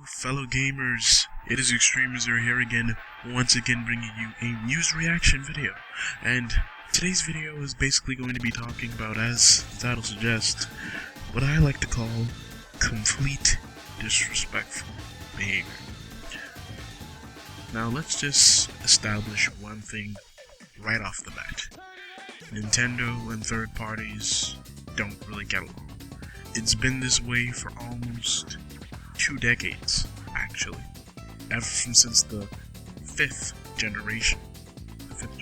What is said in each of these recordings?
Fellow gamers, it is Extremezer here again, once again bringing you a news reaction video. And today's video is basically going to be talking about, as the title suggests, what I like to call complete disrespectful behavior. Now let's just establish one thing right off the bat. Nintendo and third parties don't really get along. It's been this way for almost 2 decades, actually. Ever since the fifth generation. The fifth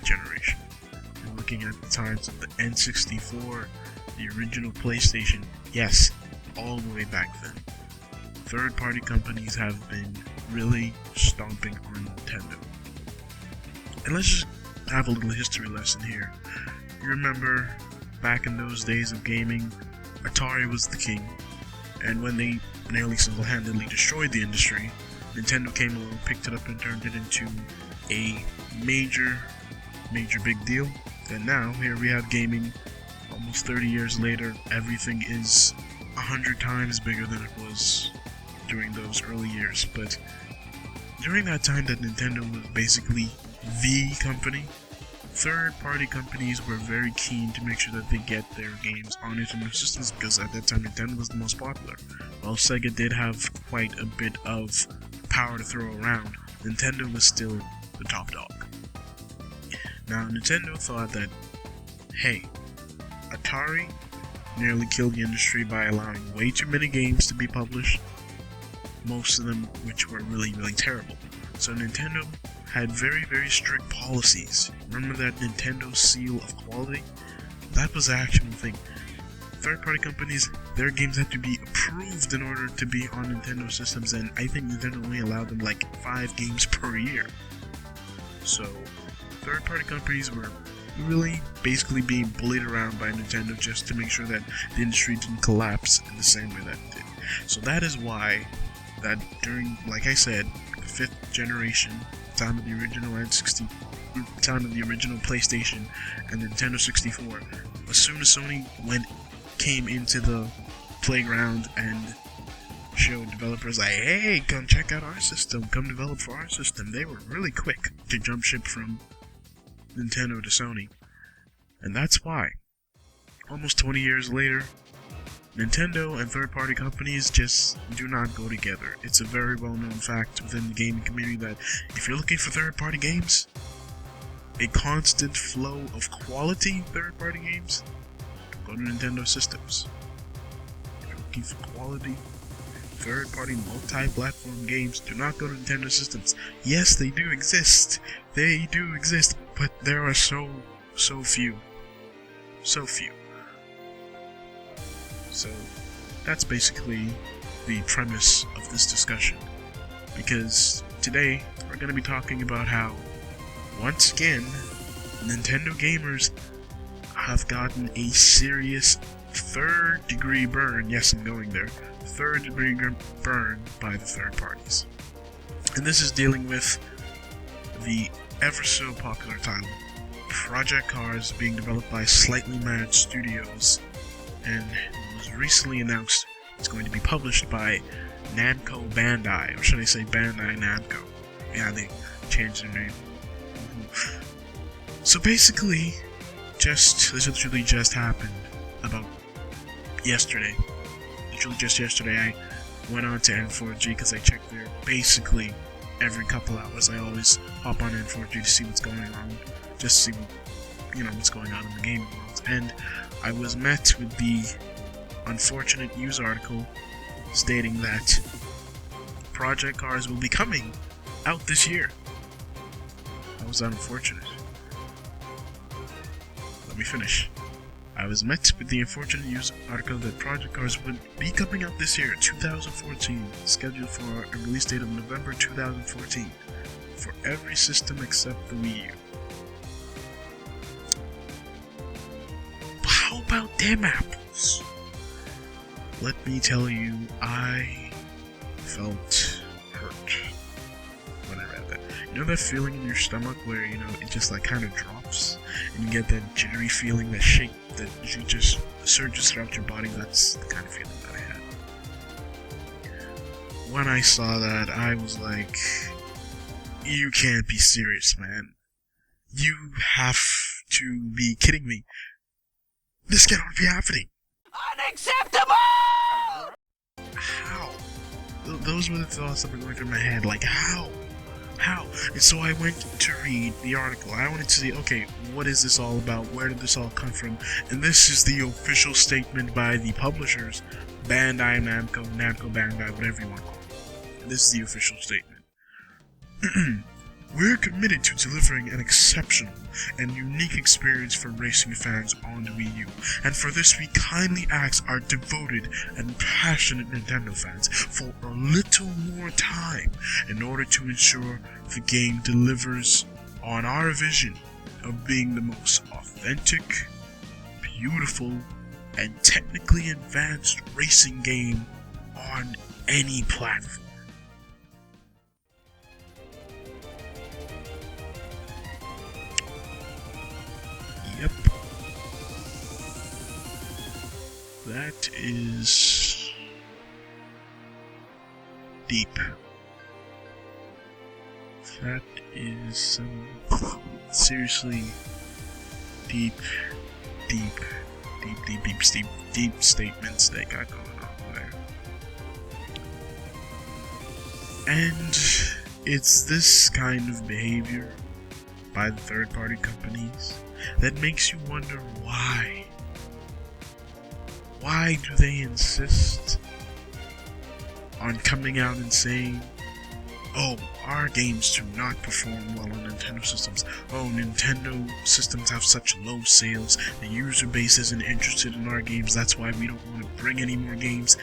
generation. We're looking at the times of the N64, the original PlayStation. Yes, all the way back then. Third-party companies have been really stomping on Nintendo. And let's just have a little history lesson here. You remember, back in those days of gaming, Atari was the king. And when they nearly single-handedly destroyed the industry, Nintendo came along, picked it up, and turned it into a major big deal. And now, here we have gaming. Almost 30 years later, everything is 100 times bigger than it was during those early years. But during that time that Nintendo was basically the company, third-party companies were very keen to make sure that they get their games on Nintendo systems, because at that time Nintendo was the most popular. While Sega did have quite a bit of power to throw around, Nintendo was still the top dog. Now Nintendo thought that, hey, Atari nearly killed the industry by allowing way too many games to be published, most of them which were really terrible. So Nintendo had very strict policies. Remember that Nintendo seal of quality? That was the actual thing. Third-party companies, their games had to be approved in order to be on Nintendo systems, and I think Nintendo only allowed them like 5 games per year. So, third-party companies were really basically being bullied around by Nintendo just to make sure that the industry didn't collapse in the same way that it did. So that is why that during, like I said, the 5th generation, time of the original PlayStation and the Nintendo 64, as soon as Sony came into the playground and showed developers like, hey, come check out our system, come develop for our system, they were really quick to jump ship from Nintendo to Sony. And that's why, almost 20 years later, Nintendo and third-party companies just do not go together. It's a very well-known fact within the gaming community that if you're looking for third-party games, a constant flow of quality third-party games, go to Nintendo systems. If you're looking for quality third-party multi-platform games, do not go to Nintendo systems. Yes, they do exist. They do exist, but there are so few. So few. So, that's basically the premise of this discussion, because today we're going to be talking about how, once again, Nintendo gamers have gotten a serious third-degree burn, yes, I'm going there, third-degree burn by the third parties. And this is dealing with the ever-so-popular title, Project Cars, being developed by Slightly Mad Studios, and recently announced it's going to be published by Namco Bandai, or should I say Bandai Namco? Yeah, they changed their name. So basically, this literally just happened about yesterday. Literally just yesterday, I went on to N4G because I check there basically every couple hours. I always hop on N4G to see what's going on, just to see what's going on in the gaming world. And I was met with the unfortunate news article stating that project cars will be coming out this year. That was unfortunate. Let me finish. I was met with the unfortunate news article that project cars would be coming out this year, 2014, scheduled for a release date of November 2014, for every system except the Wii U. How about them apples? Let me tell you, I felt hurt when I read that. You know that feeling in your stomach where, you know, it just like kind of drops, and you get that jittery feeling, that shake that you just surges throughout your body? That's the kind of feeling that I had. When I saw that, I was like, you can't be serious, man. You have to be kidding me. This cannot be happening. Unacceptable! How? Those were the thoughts that were going through my head. Like, how? How? And so I went to read the article. I wanted to see, okay, what is this all about? Where did this all come from? And this is the official statement by the publishers, Bandai, Namco, Bandai, whatever you want to call it. This is the official statement. We're committed to delivering an exceptional and unique experience for racing fans on the Wii U, and for this we kindly ask our devoted and passionate Nintendo fans for a little more time in order to ensure the game delivers on our vision of being the most authentic, beautiful, and technically advanced racing game on any platform. Yep. That is deep. That is some seriously deep statements they got going on there. And it's this kind of behavior by the third-party companies that makes you wonder why. Why do they insist on coming out and saying, oh, our games do not perform well on Nintendo systems. Oh, Nintendo systems have such low sales. The user base isn't interested in our games. That's why we don't want to bring any more games.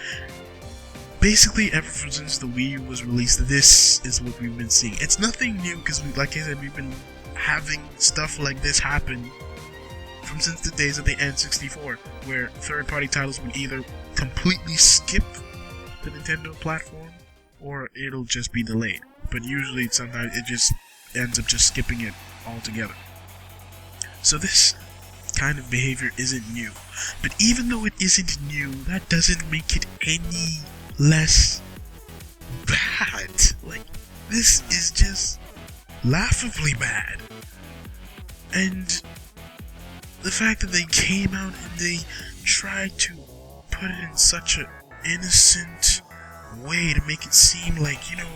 Basically, ever since the Wii U was released, this is what we've been seeing. It's nothing new because, like I said, we've been having stuff like this happen from since the days of the N64, where third-party titles would either completely skip the Nintendo platform, or it'll just be delayed. But usually, sometimes it just ends up just skipping it altogether. So this kind of behavior isn't new. But even though it isn't new, that doesn't make it any less bad. Like, this is just laughably bad. And the fact that they came out and they tried to put it in such an innocent way to make it seem like, you know,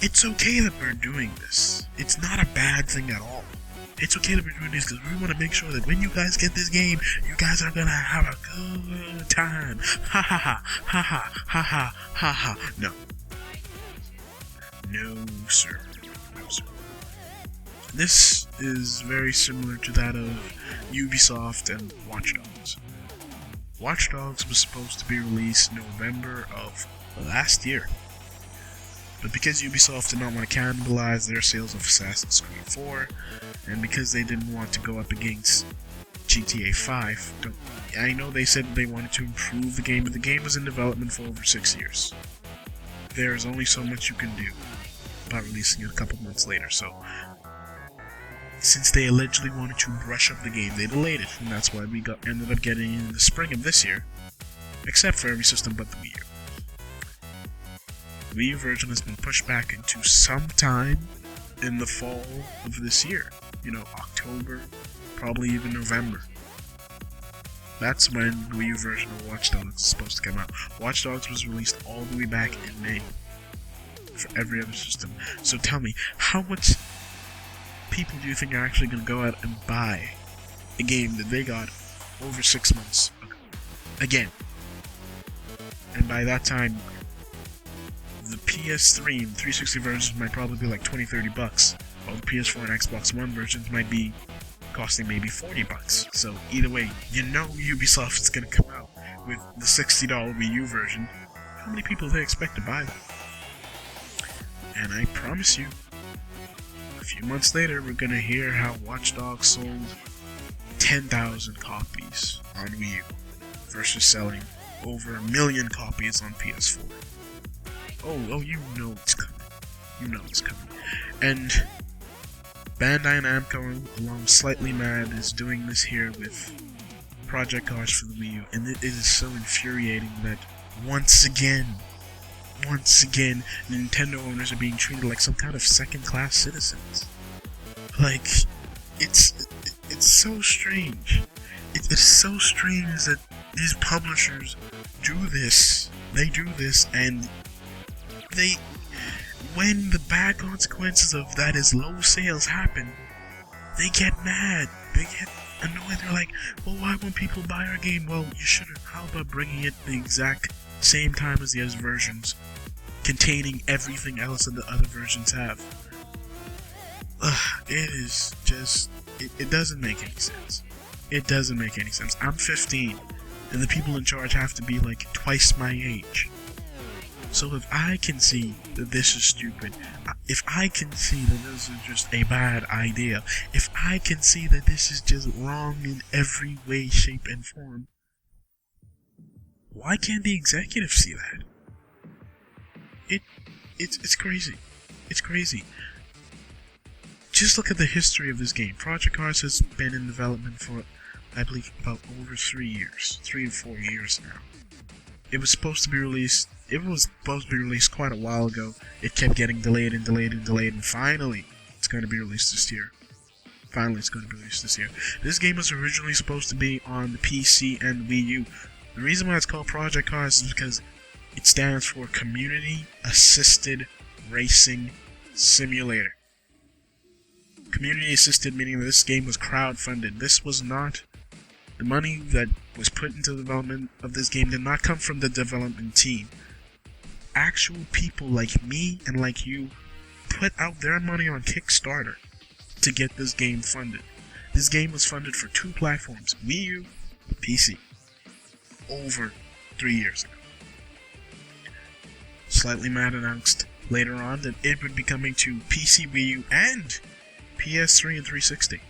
it's okay that we're doing this. It's not a bad thing at all. It's okay that we're doing this because we want to make sure that when you guys get this game, you guys are gonna have a good time. Ha ha ha ha ha ha ha ha ha. No. No, sir. No, sir. This is very similar to that of Ubisoft and Watch Dogs. Watch Dogs was supposed to be released November of last year. But because Ubisoft did not want to cannibalize their sales of Assassin's Creed 4, and because they didn't want to go up against GTA 5, I know they said they wanted to improve the game, but the game was in development for over 6 years. There is only so much you can do about releasing it a couple months later, so since they allegedly wanted to brush up the game, they delayed it, and that's why we ended up getting it in the spring of this year, except for every system but the Wii U. The Wii U version has been pushed back into sometime in the fall of this year. You know, October, probably even November. That's when the Wii U version of Watch Dogs is supposed to come out. Watch Dogs was released all the way back in May for every other system. So tell me, how much people do you think are actually going to go out and buy a game that they got over 6 months ago? Again. And by that time, the PS3 and 360 versions might probably be like $20-30, while the PS4 and Xbox One versions might be costing maybe $40. So either way, you know Ubisoft is going to come out with the $60 Wii U version. How many people do they expect to buy that? And I promise you, a few months later, we're going to hear how Watch Dogs sold 10,000 copies on Wii U versus selling over 1 million copies on PS4. Oh, you know it's coming. You know it's coming. And Bandai Namco, along with Slightly Mad, is doing this here with Project Cars for the Wii U, and it is so infuriating that once again, Nintendo owners are being treated like some kind of second-class citizens. Like, it's so strange. It's so strange that these publishers do this. They do this, and when the bad consequences of that is low sales happen, they get mad. They get annoyed. They're like, well, why won't people buy our game? Well, you should have. How about bringing it the exact same time as the other versions, containing everything else that the other versions have? It is just... It doesn't make any sense. It doesn't make any sense. I'm 15, and the people in charge have to be like twice my age. So if I can see that this is stupid, if I can see that this is just a bad idea, if I can see that this is just wrong in every way, shape, and form, why can't the executives see that? It's crazy. It's crazy. Just look at the history of this game. Project Cars has been in development for, I believe, about over 3 years. 3 to 4 years now. It was supposed to be released quite a while ago. It kept getting delayed, and finally, it's going to be released this year. This game was originally supposed to be on the PC and Wii U. The reason why it's called Project Cars is because it stands for Community Assisted Racing Simulator. Community assisted meaning that this game was crowdfunded. This was not... The money that was put into the development of this game did not come from the development team. Actual people like me and like you put out their money on Kickstarter to get this game funded. This game was funded for 2 platforms, Wii U and PC, over 3 years ago. Slightly Mad announced later on that it would be coming to PC, Wii U, and PS3 and 360.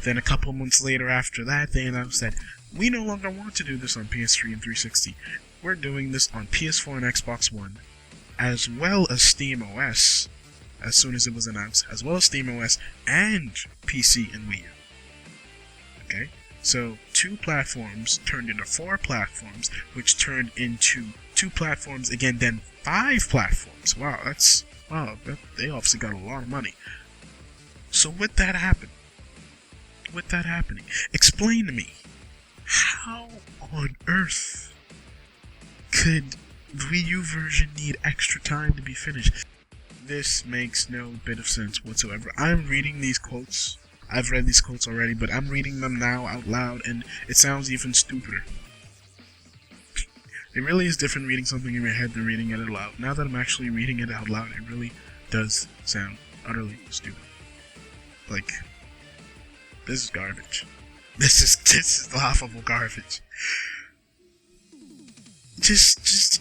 Then a couple months later after that, they announced that we no longer want to do this on PS3 and 360. We're doing this on PS4 and Xbox One, as well as SteamOS, as soon as it was announced, as well as SteamOS and PC and Wii U. Okay? So 2 platforms turned into 4 platforms, which turned into 2 platforms again, then 5 platforms. They obviously got a lot of money. So with that happening, explain to me, how on earth could the Wii U version need extra time to be finished? This makes no bit of sense whatsoever. I'm reading these quotes. I've read these quotes already, but I'm reading them now out loud, and it sounds even stupider. It really is different reading something in your head than reading it out loud. Now that I'm actually reading it out loud, it really does sound utterly stupid. Like, this is garbage. This is laughable garbage. Just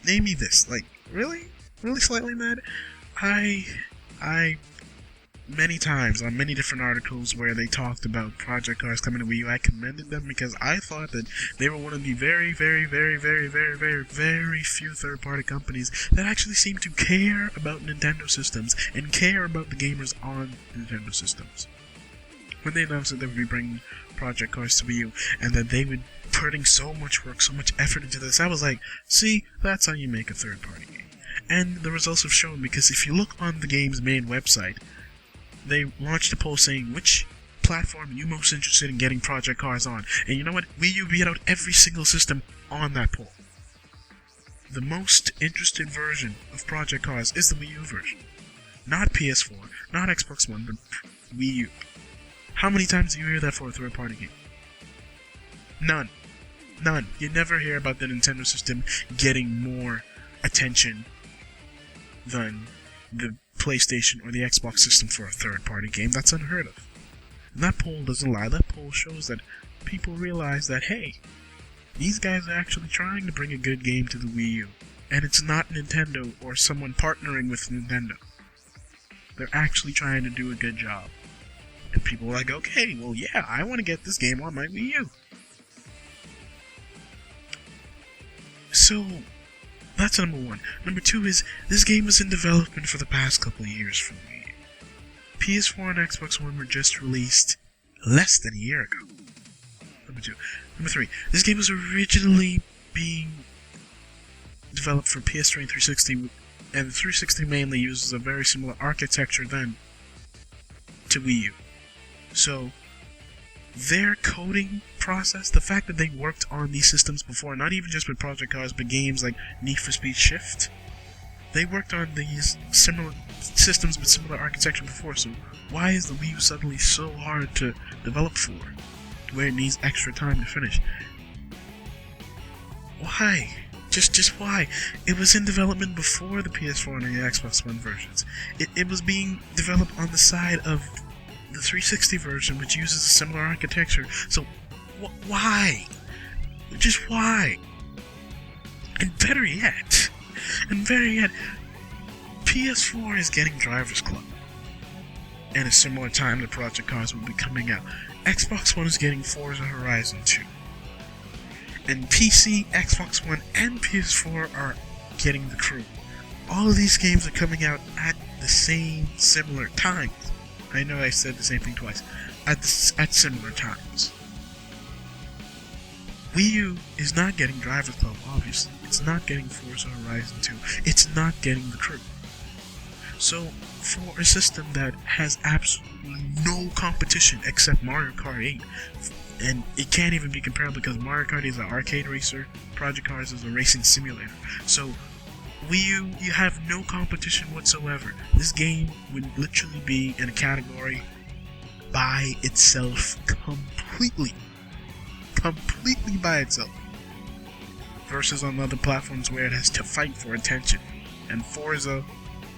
name me this. Like, really Slightly Mad? I many times on many different articles where they talked about Project Cars coming to Wii U, I commended them because I thought that they were one of the very few third-party companies that actually seem to care about Nintendo systems and care about the gamers on Nintendo systems. When they announced that they would be bringing Project Cars to Wii U and that they would be putting so much work, so much effort into this, I was like, see, that's how you make a third-party game. And the results have shown, because if you look on the game's main website, they launched a poll saying which platform are you most interested in getting Project Cars on. And you know what? Wii U beat out every single system on that poll. The most interested version of Project Cars is the Wii U version. Not PS4, not Xbox One, but Wii U. How many times do you hear that for a third-party game? None. None. You never hear about the Nintendo system getting more attention than the PlayStation or the Xbox system for a third-party game. That's unheard of. And that poll doesn't lie. That poll shows that people realize that, hey, these guys are actually trying to bring a good game to the Wii U. And it's not Nintendo or someone partnering with Nintendo. They're actually trying to do a good job. And people are like, okay, well, yeah, I want to get this game on my Wii U. So, that's number one. Number two is, this game was in development for the past couple of years for Wii U. PS4 and Xbox One were just released less than a year ago. Number two. Number three, this game was originally being developed for PS3 and 360, and the 360 mainly uses a very similar architecture then to Wii U. So, their coding process, the fact that they worked on these systems before, not even just with Project Cars, but games like Need for Speed Shift, they worked on these similar systems with similar architecture before, so why is the Wii U suddenly so hard to develop for, where it needs extra time to finish? Why? Just why? It was in development before the PS4 and the Xbox One versions. It was being developed on the side of the 360 version, which uses a similar architecture. So, why? Just why? And better yet, PS4 is getting Driver's Club. And a similar time the Project Cars will be coming out. Xbox One is getting Forza Horizon 2. And PC, Xbox One, and PS4 are getting The Crew. All of these games are coming out at the same similar times. I know I said the same thing twice. At similar times. Wii U is not getting Driver's Club, obviously. It's not getting Forza Horizon 2. It's not getting The Crew. So, for a system that has absolutely no competition except Mario Kart 8, and it can't even be compared because Mario Kart is an arcade racer, Project Cars is a racing simulator. So, Wii U, you have no competition whatsoever. This game would literally be in a category by itself completely by itself. Versus on other platforms where it has to fight for attention. And Forza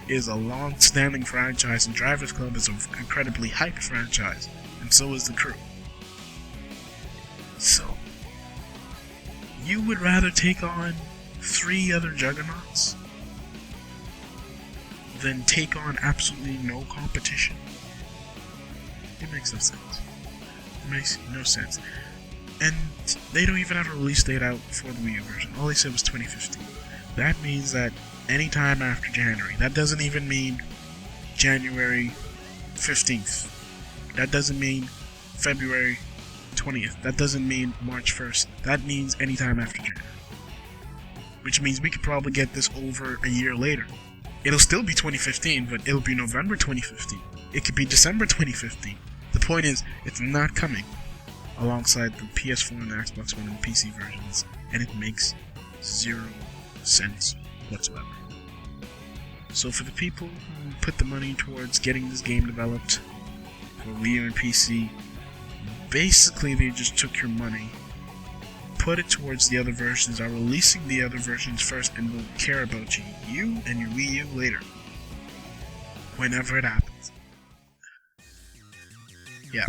is a long-standing franchise, and Driver's Club is an incredibly hyped franchise, and so is The Crew. So, you would rather take on 3 other juggernauts than take on absolutely no competition? It makes no sense. It makes no sense. And they don't even have a release date out for the Wii U version. All they said was 2015. That means that anytime after January. That doesn't even mean January 15th. That doesn't mean February 20th. That doesn't mean March 1st. That means anytime after January. Which means we could probably get this over a year later. It'll still be 2015, but it'll be November 2015. It could be December 2015. The point is, it's not coming alongside the PS4 and the Xbox One and PC versions, and it makes 0 sense whatsoever. So for the people who put the money towards getting this game developed for Wii U and PC, basically they just took your money, put it towards the other versions, are releasing the other versions first, and will care about you and your Wii U later. Whenever it happens. Yeah.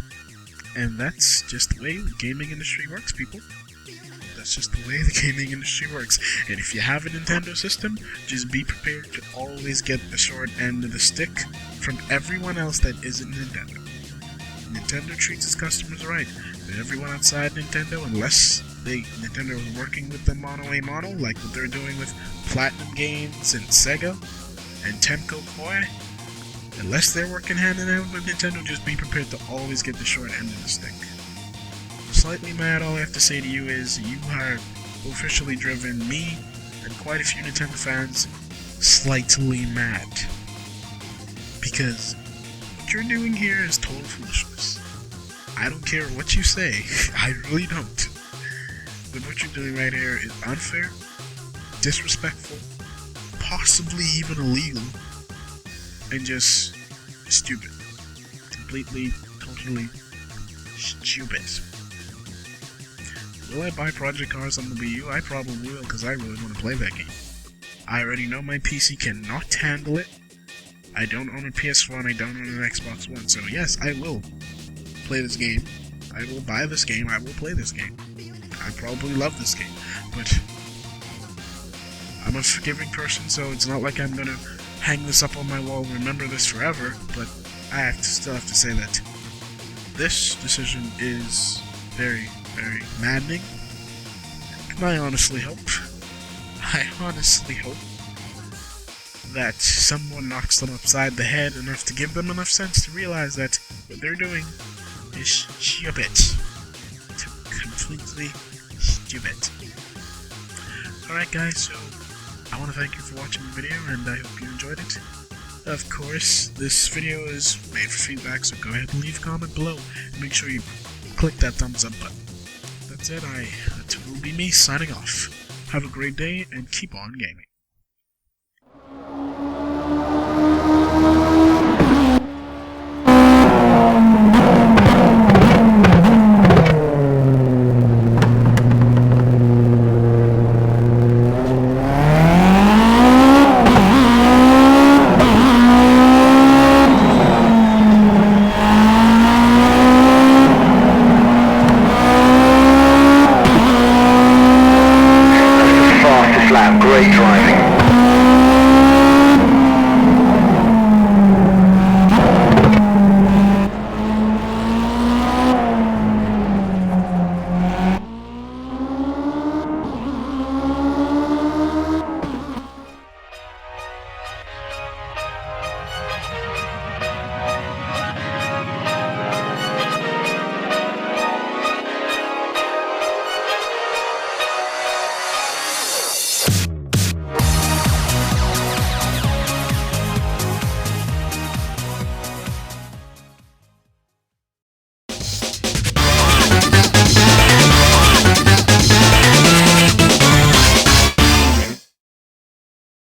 And that's just the way the gaming industry works, people. That's just the way the gaming industry works. And if you have a Nintendo system, just be prepared to always get the short end of the stick from everyone else that isn't Nintendo. Nintendo treats its customers right. But everyone outside Nintendo, unless Nintendo is working with them mano a mano, like what they're doing with Platinum Games and Sega and Temco Koei, unless they're working hand in hand with Nintendo, just be prepared to always get the short end of the stick. Slightly mad, all I have to say to you is, you have officially driven me and quite a few Nintendo fans slightly mad. Because what you're doing here is total foolishness. I don't care what you say, I really don't. But what you're doing right here is unfair, disrespectful, possibly even illegal, and just stupid. Completely, totally stupid. Will I buy Project Cars on the Wii U? I probably will, because I really want to play that game. I already know my PC cannot handle it. I don't own a PS4 and I don't own an Xbox One, so yes, I will play this game. I will buy this game, I will play this game. I probably love this game, but I'm a forgiving person, so it's not like I'm gonna hang this up on my wall and remember this forever, but I still have to say that this decision is very, very maddening, and I honestly hope that someone knocks them upside the head enough to give them enough sense to realize that what they're doing is stupid. Completely stupid. Alright guys, so I want to thank you for watching the video, and I hope you enjoyed it. Of course, this video is made for feedback, so go ahead and leave a comment below, and make sure you click that thumbs up button. That's it, that will be me signing off. Have a great day, and keep on gaming. Great drive.